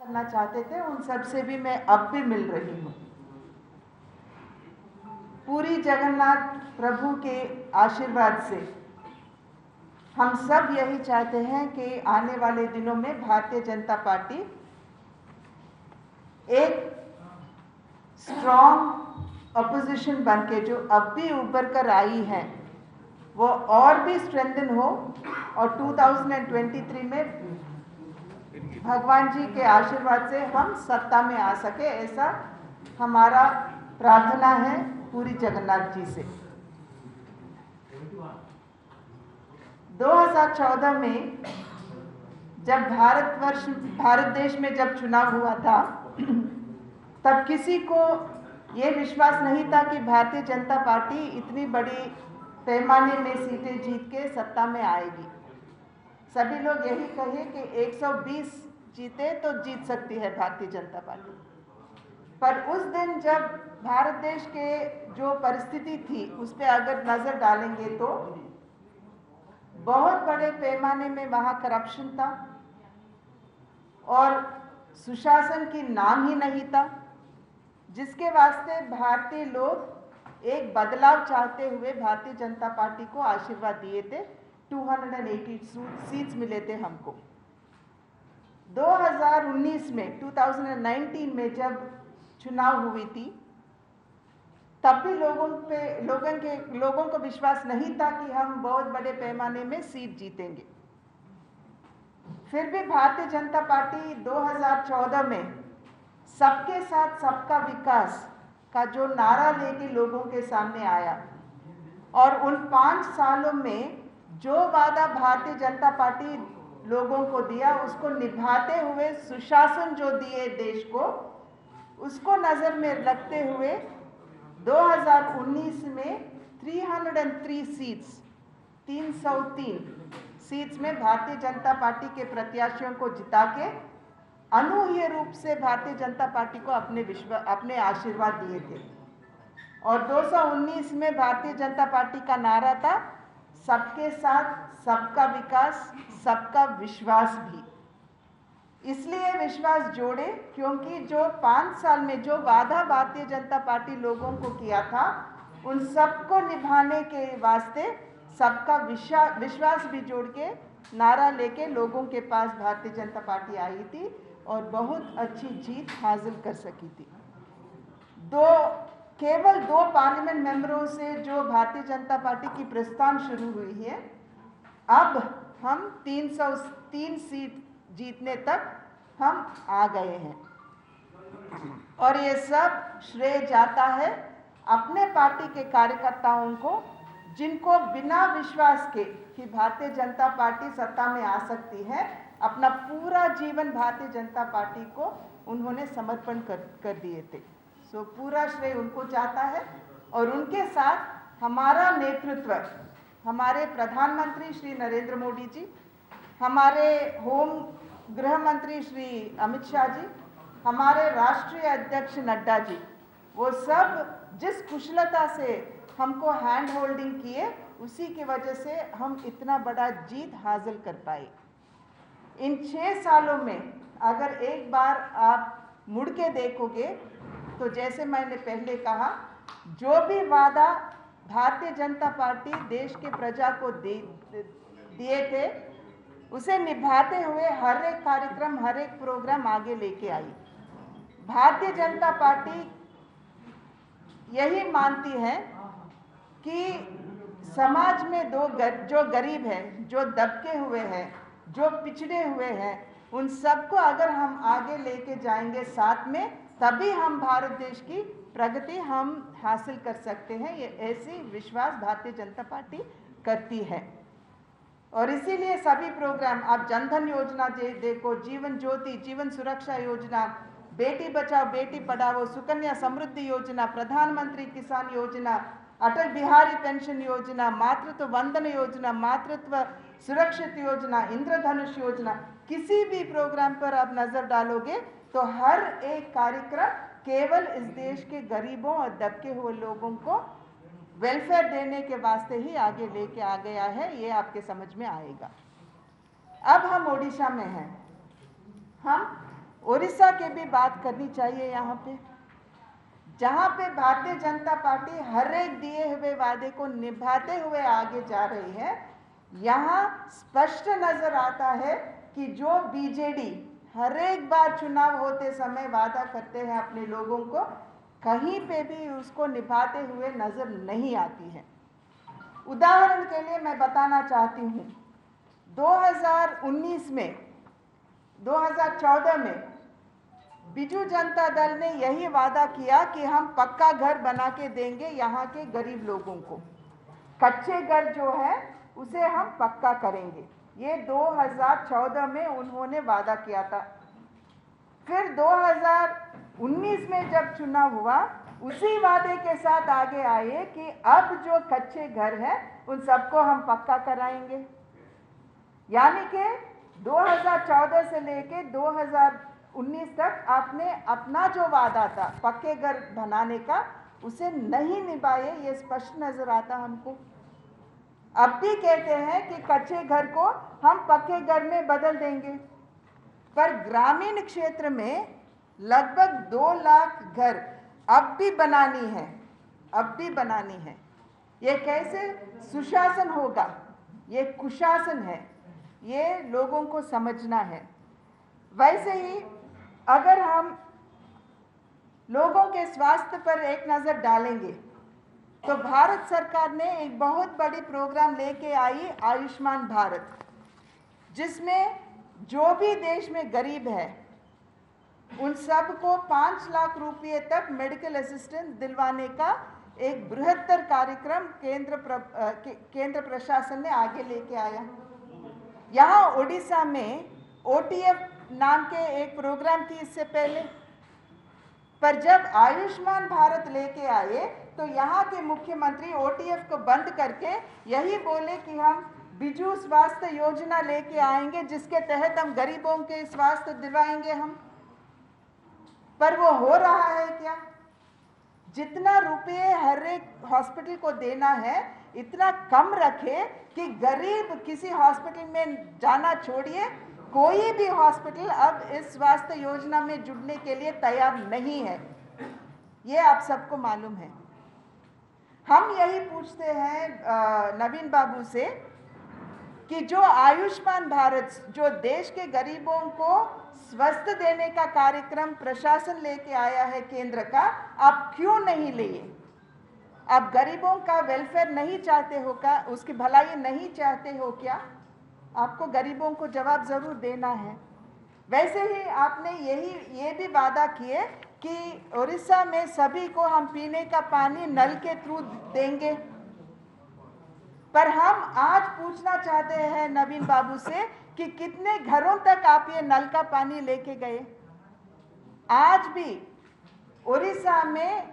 करना चाहते थे उन सब से भी मैं अब भी मिल रही हूँ। पूरी जगन्नाथ प्रभु के आशीर्वाद से हम सब यही चाहते हैं कि आने वाले दिनों में भारतीय जनता पार्टी एक स्ट्रॉन्ग अपोजिशन बनके जो अब भी उभर कर आई है वो और भी स्ट्रेंथन हो और 2023 में भगवान जी के आशीर्वाद से हम सत्ता में आ सके, ऐसा हमारा प्रार्थना है पूरी जगन्नाथ जी से। 2014 में जब भारत देश में जब चुनाव हुआ था तब किसी को ये विश्वास नहीं था कि भारतीय जनता पार्टी इतनी बड़ी पैमाने में सीटें जीत के सत्ता में आएगी। सभी लोग यही कहे कि 120 जीते तो जीत सकती है भारतीय जनता पार्टी, पर उस दिन जब भारत देश के जो परिस्थिति थी उस पर अगर नजर डालेंगे तो बहुत बड़े पैमाने में वहाँ करप्शन था और सुशासन की नाम ही नहीं था, जिसके वास्ते भारतीय लोग एक बदलाव चाहते हुए भारतीय जनता पार्टी को आशीर्वाद दिए थे। 280 सीट्स मिले थे हमको। 2019 में 2019 में जब चुनाव हुई थी तब भी लोगों को विश्वास नहीं था कि हम बहुत बड़े पैमाने में सीट जीतेंगे। फिर भी भारतीय जनता पार्टी 2014 में सबके साथ सबका विकास का जो नारा लेके लोगों के सामने आया और उन 5 सालों में जो वादा भारतीय जनता पार्टी लोगों को दिया उसको निभाते हुए सुशासन जो दिए देश को, उसको नज़र में रखते हुए 2019 में 303 सीट्स 303 सीट्स में भारतीय जनता पार्टी के प्रत्याशियों को जिता के अनूह्य रूप से भारतीय जनता पार्टी को अपने आशीर्वाद दिए थे। और 219 में भारतीय जनता पार्टी का नारा था सबके साथ सबका विकास, सबका विश्वास भी। इसलिए विश्वास जोड़े क्योंकि जो 5 साल में जो वादा भारतीय जनता पार्टी लोगों को किया था उन सबको निभाने के वास्ते सबका विश्वास भी जोड़ के नारा लेके लोगों के पास भारतीय जनता पार्टी आई थी और बहुत अच्छी जीत हासिल कर सकी थी। केवल 2 पार्लियामेंट मेंबरों से जो भारतीय जनता पार्टी की प्रस्थान शुरू हुई है, अब हम 303 सीट जीतने तक हम आ गए हैं और ये सब श्रेय जाता है अपने पार्टी के कार्यकर्ताओं को, जिनको बिना विश्वास के कि भारतीय जनता पार्टी सत्ता में आ सकती है अपना पूरा जीवन भारतीय जनता पार्टी को उन्होंने समर्पण कर दिए थे। सो पूरा श्रेय उनको जाता है और उनके साथ हमारा नेतृत्व, हमारे प्रधानमंत्री श्री नरेंद्र मोदी जी, हमारे गृह मंत्री श्री अमित शाह जी, हमारे राष्ट्रीय अध्यक्ष नड्डा जी, वो सब जिस कुशलता से हमको हैंड होल्डिंग किए उसी की वजह से हम इतना बड़ा जीत हासिल कर पाए। इन 6 सालों में अगर एक बार आप मुड़ के देखोगे तो जैसे मैंने पहले कहा, जो भी वादा भारतीय जनता पार्टी देश के प्रजा को दिए थे उसे निभाते हुए हर एक कार्यक्रम, हर एक प्रोग्राम आगे लेके आई। भारतीय जनता पार्टी यही मानती है कि समाज में जो गरीब है, जो दबके हुए हैं, जो पिछड़े हुए हैं, उन सबको अगर हम आगे लेके जाएंगे साथ में, तभी हम भारत देश की प्रगति हम हासिल कर सकते हैं। ये ऐसी विश्वास भारतीय जनता पार्टी करती है और इसीलिए सभी प्रोग्राम, आप जनधन योजना देखो, जीवन ज्योति, जीवन सुरक्षा योजना, बेटी बचाओ बेटी पढ़ाओ, सुकन्या समृद्धि योजना, प्रधानमंत्री किसान योजना, अटल बिहारी पेंशन योजना, मातृत्व वंदन योजना, मातृत्व सुरक्षित योजना, इंद्रधनुष योजना, किसी भी प्रोग्राम पर आप नजर डालोगे तो हर एक कार्यक्रम केवल इस देश के गरीबों और दबके हुए लोगों को वेलफेयर देने के वास्ते ही आगे लेके आ गया है। ये आपके समझ में आएगा। अब हम ओडिशा में हैं। हम उड़ीसा की भी बात करनी चाहिए यहाँ पे, जहाँ पे भारतीय जनता पार्टी हर एक दिए हुए वादे को निभाते हुए आगे जा रही है। यहाँ स्पष्ट नजर आता है कि जो बीजेडी हर एक बार चुनाव होते समय वादा करते हैं अपने लोगों को, कहीं पे भी उसको निभाते हुए नजर नहीं आती है। उदाहरण के लिए मैं बताना चाहती हूँ, 2014 में बीजू जनता दल ने यही वादा किया कि हम पक्का घर बना के देंगे यहाँ के गरीब लोगों को, कच्चे घर जो है उसे हम पक्का करेंगे। ये 2014 में उन्होंने वादा किया था। फिर 2019 में जब चुनाव हुआ, उसी वादे के साथ आगे आए कि अब जो कच्चे घर हैं उन सबको हम पक्का कराएंगे। यानी कि 2014 से लेके 2019 तक आपने अपना जो वादा था पक्के घर बनाने का, उसे नहीं निभाए, ये स्पष्ट नजर आता हमको। अब भी कहते हैं कि कच्चे घर को हम पक्के घर में बदल देंगे, पर ग्रामीण क्षेत्र में लगभग 2 लाख घर अब भी बनानी है। ये कैसे सुशासन होगा? ये कुशासन है, ये लोगों को समझना है। वैसे ही अगर हम लोगों के स्वास्थ्य पर एक नज़र डालेंगे तो भारत सरकार ने एक बहुत बड़ी प्रोग्राम लेके आई, आयुष्मान भारत, जिसमें जो भी देश में गरीब है उन सबको 5 लाख रुपये तक मेडिकल असिस्टेंस दिलवाने का एक बृहत्तर कार्यक्रम केंद्र प्रशासन ने आगे लेके आया। यहाँ उड़ीसा में OTF नाम के एक प्रोग्राम थी इससे पहले, पर जब आयुष्मान भारत लेके आए तो यहाँ के मुख्यमंत्री OTF को बंद करके यही बोले कि हम बिजू स्वास्थ्य योजना लेके आएंगे, जिसके तहत हम गरीबों के स्वास्थ्य दिलवाएंगे हम। पर वो हो रहा है क्या? जितना रुपये हर एक हॉस्पिटल को देना है इतना कम रखे कि गरीब किसी हॉस्पिटल में जाना छोड़िए, कोई भी हॉस्पिटल अब इस स्वास्थ्य योजना में जुड़ने के लिए तैयार नहीं है। ये आप सबको मालूम है। हम यही पूछते हैं नवीन बाबू से कि जो आयुष्मान भारत, जो देश के गरीबों को स्वस्थ देने का कार्यक्रम प्रशासन लेके आया है केंद्र का, आप क्यों नहीं लिए? आप गरीबों का वेलफेयर नहीं चाहते हो क्या? उसकी भलाई नहीं चाहते हो क्या? आपको गरीबों को जवाब जरूर देना है। वैसे ही आपने ये भी वादा किए कि उड़ीसा में सभी को हम पीने का पानी नल के थ्रू देंगे, पर हम आज पूछना चाहते हैं नवीन बाबू से कि कितने घरों तक आप ये नल का पानी लेके गए? आज भी उड़ीसा में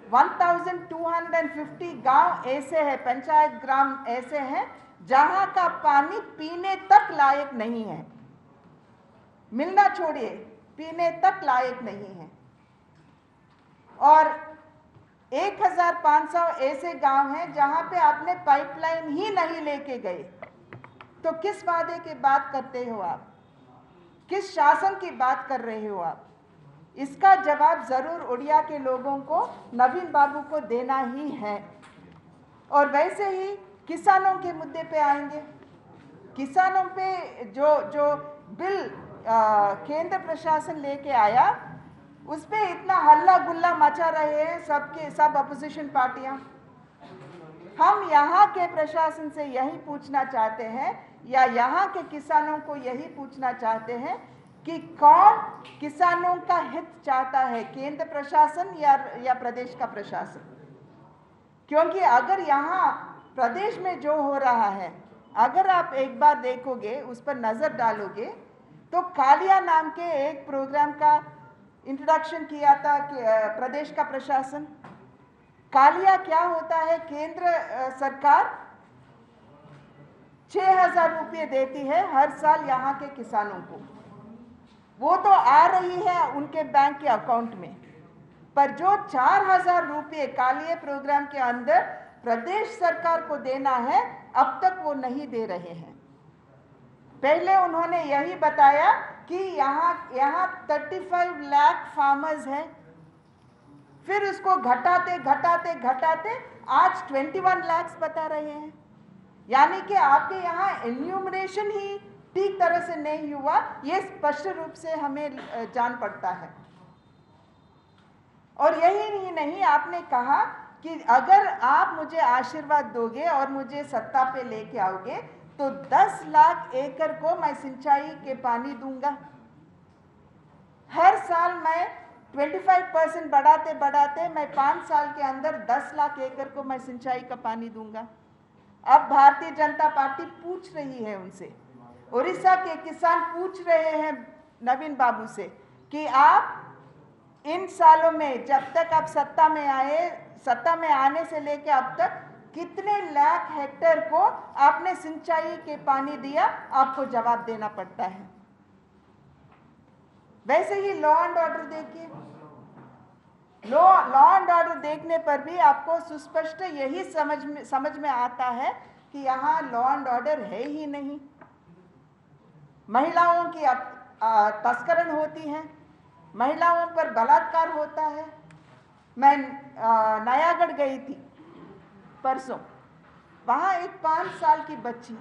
1250 गांव ऐसे हैं, पंचायत ग्राम ऐसे हैं जहां का पानी पीने तक लायक नहीं है, मिलना छोड़िए पीने तक लायक नहीं है। और 1500 ऐसे गांव हैं जहां पे आपने पाइपलाइन ही नहीं लेके गए। तो किस वादे की बात करते हो आप? किस शासन की बात कर रहे हो आप? इसका जवाब जरूर उड़िया के लोगों को, नवीन बाबू को देना ही है। और वैसे ही किसानों के मुद्दे पे आएंगे। किसानों पे जो बिल केंद्र प्रशासन लेके आया, उस पे इतना हल्ला गुल्ला मचा रहे हैं सब अपोजिशन पार्टियां। हम यहाँ के प्रशासन से यही पूछना चाहते हैं, या यहाँ के किसानों को यही पूछना चाहते हैं कि कौन किसानों का हित चाहता है, केंद्र प्रशासन या प्रदेश का प्रशासन? क्योंकि अगर यहाँ प्रदेश में जो हो रहा है, अगर आप एक बार देखोगे, उस पर नजर डालोगे, तो कालिया नाम के एक प्रोग्राम का इंट्रोडक्शन किया था कि प्रदेश का प्रशासन। कालिया क्या होता है? केंद्र सरकार 6000 रुपये देती है हर साल यहाँ के किसानों को। वो तो आ रही है उनके बैंक के अकाउंट में, पर जो 4000 रुपये कालिया प्रोग्राम के अंदर प्रदेश सरकार को देना है, अब तक वो नहीं दे रहे हैं। पहले उन्होंने यही बताया कि यहाँ 35 लाख फार्मर्स हैं, फिर उसको घटाते घटाते घटाते आज 21 लाख बता रहे हैं। यानी कि आपके यहाँ एन्यूमरेशन ही ठीक तरह से नहीं हुआ, ये स्पष्ट रूप से हमें जान पड़ता है। और यही नहीं, आपने कहा कि अगर आप मुझे आशीर्वाद दोगे और मुझे सत्ता पे लेके आओगे तो 10 लाख एकड़ को मैं सिंचाई के पानी दूंगा। हर साल मैं 25% बढ़ाते बढ़ाते मैं 5 साल के अंदर 10 लाख एकड़ को मैं सिंचाई का पानी दूंगा। अब भारतीय जनता पार्टी पूछ रही है उनसे, उड़ीसा के किसान पूछ रहे हैं नवीन बाबू से कि आप इन सालों में जब तक आप सत्ता में आने से लेकर अब तक कितने लाख हेक्टेयर को आपने सिंचाई के पानी दिया, आपको जवाब देना पड़ता है। वैसे ही लॉ एंड ऑर्डर देखिए, लॉ एंड ऑर्डर देखने पर भी आपको सुस्पष्ट यही समझ में आता है कि यहाँ लॉ एंड ऑर्डर है ही नहीं। महिलाओं की तस्करण होती है, महिलाओं पर बलात्कार होता है। मैं नयागढ़ गई थी परसों, वहाँ एक 5 साल की बच्ची,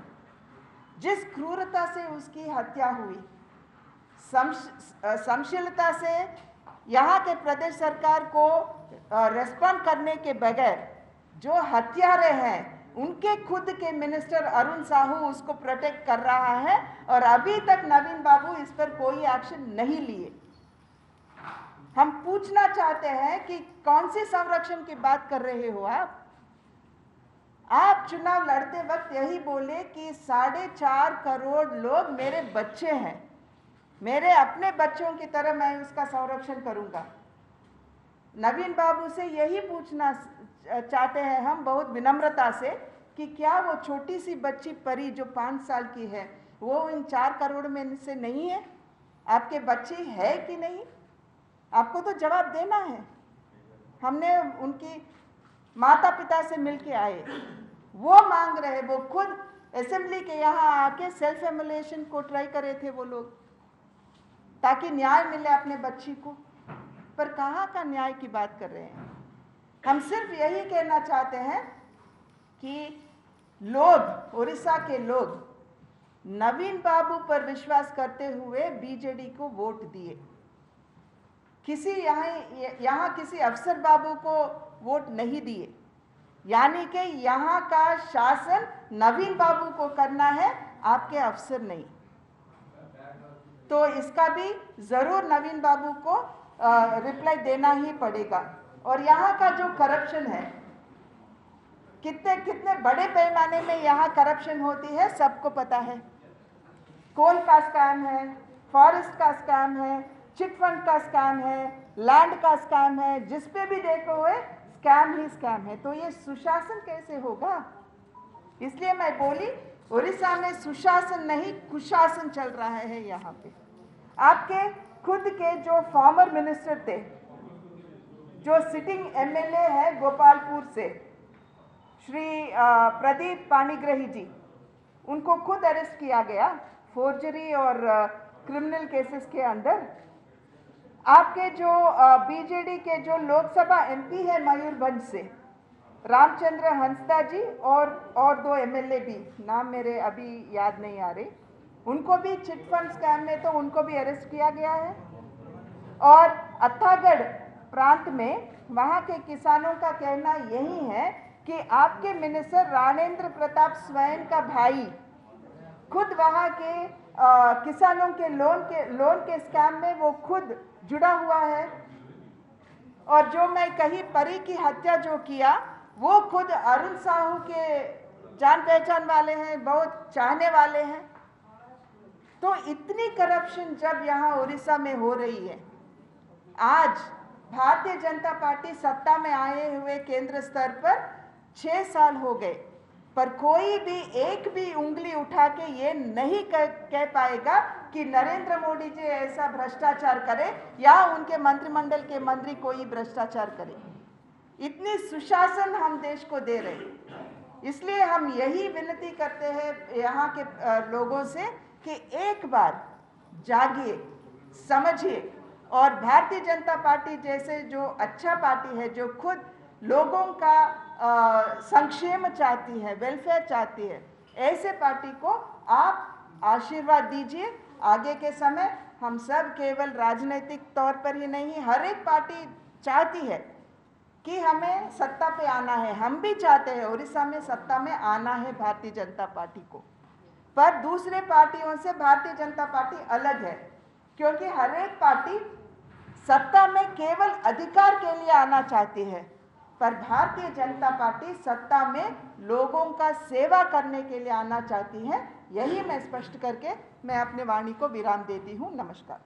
जिस क्रूरता से उसकी हत्या हुई, संशीलता से यहाँ के प्रदेश सरकार को रेस्पॉन्ड करने के बगैर जो हत्यारे हैं उनके खुद के मिनिस्टर अरुण साहू उसको प्रोटेक्ट कर रहा है और अभी तक नवीन बाबू इस पर कोई एक्शन नहीं लिए। हम पूछना चाहते हैं कि कौन सी संरक्षण की बात कर रहे हो आप चुनाव लड़ते वक्त यही बोले कि 4.5 करोड़ लोग मेरे बच्चे हैं, मेरे अपने बच्चों की तरह मैं उसका संरक्षण करूंगा। नवीन बाबू से यही पूछना चाहते हैं हम बहुत विनम्रता से कि क्या वो छोटी सी बच्ची परी जो 5 साल की है वो इन 4 करोड़ में से नहीं है? आपके बच्चे है कि नहीं? आपको तो जवाब देना है। हमने उनकी माता पिता से मिलके आए, वो मांग रहे, वो खुद असेंबली के यहाँ आके सेल्फ एमुलेशन को ट्राई करे थे वो लोग, ताकि न्याय मिले अपने बच्ची को। पर कहाँ का न्याय की बात कर रहे हैं? हम सिर्फ यही कहना चाहते हैं कि लोग, उड़ीसा के लोग नवीन बाबू पर विश्वास करते हुए बीजेडी को वोट दिए। किसी यहाँ किसी अफसर बाबू को वोट नहीं दिए। यानी कि यहाँ का शासन नवीन बाबू को करना है, आपके अफसर नहीं। तो इसका भी जरूर नवीन बाबू को रिप्लाई देना ही पड़ेगा। और यहाँ का जो करप्शन है, कितने बड़े पैमाने में यहाँ करप्शन होती है सबको पता है। कोल का स्कैम है, फॉरेस्ट का स्कैम है, चिट फंड का स्कैम है, लैंड का स्कैम है, जिस पे भी देखो हुए स्कैम ही स्कैम है। तो ये सुशासन कैसे होगा? इसलिए मैं बोली उड़ीसा में सुशासन नहीं कुशासन चल रहा है। यहाँ पे आपके खुद के जो फॉर्मर मिनिस्टर थे, जो सिटिंग एमएलए है गोपालपुर से, श्री प्रदीप पाणिग्राही जी, उनको खुद अरेस्ट किया गया फोर्जरी और क्रिमिनल केसेस के अंदर। आपके जो बीजेडी के जो लोकसभा एमपी है मयूरभंज से, रामचंद्र हंसदा जी और 2 एमएलए भी, नाम मेरे अभी याद नहीं आ रहे, उनको भी चिट फंड स्कैम में तो उनको भी अरेस्ट किया गया है। और अत्तागढ़ प्रांत में वहाँ के किसानों का कहना यही है कि आपके मिनिस्टर राणेंद्र प्रताप स्वयं का भाई खुद वहाँ के किसानों के लोन के स्कैम में वो खुद जुड़ा हुआ है। और जो मैं कही परी की हत्या जो किया, वो खुद अरुण साहू के जान पहचान वाले हैं, बहुत चाहने वाले हैं। तो इतनी करप्शन जब यहाँ उड़ीसा में हो रही है, आज भारतीय जनता पार्टी सत्ता में आए हुए केंद्र स्तर पर 6 साल हो गए, पर कोई भी एक भी उंगली उठा के ये नहीं कह पाएगा कि नरेंद्र मोदी जी ऐसा भ्रष्टाचार करे या उनके मंत्रिमंडल के मंत्री कोई भ्रष्टाचार करे। इतनी सुशासन हम देश को दे रहे हैं। इसलिए हम यही विनती करते हैं यहाँ के लोगों से कि एक बार जागिए, समझिए और भारतीय जनता पार्टी जैसे जो अच्छा पार्टी है, जो खुद लोगों का संक्षेम चाहती है, वेलफेयर चाहती है, ऐसे पार्टी को आप आशीर्वाद दीजिए। आगे के समय हम सब केवल राजनीतिक तौर पर ही नहीं, हर एक पार्टी चाहती है कि हमें सत्ता पे आना है। हम भी चाहते हैं उड़ीसा में सत्ता में आना है भारतीय जनता पार्टी को, पर दूसरे पार्टियों से भारतीय जनता पार्टी अलग है, क्योंकि हर एक पार्टी सत्ता में केवल अधिकार के लिए आना चाहती है, पर भारतीय जनता पार्टी सत्ता में लोगों का सेवा करने के लिए आना चाहती है। यही मैं स्पष्ट करके मैं अपने वाणी को विराम देती हूँ। नमस्कार।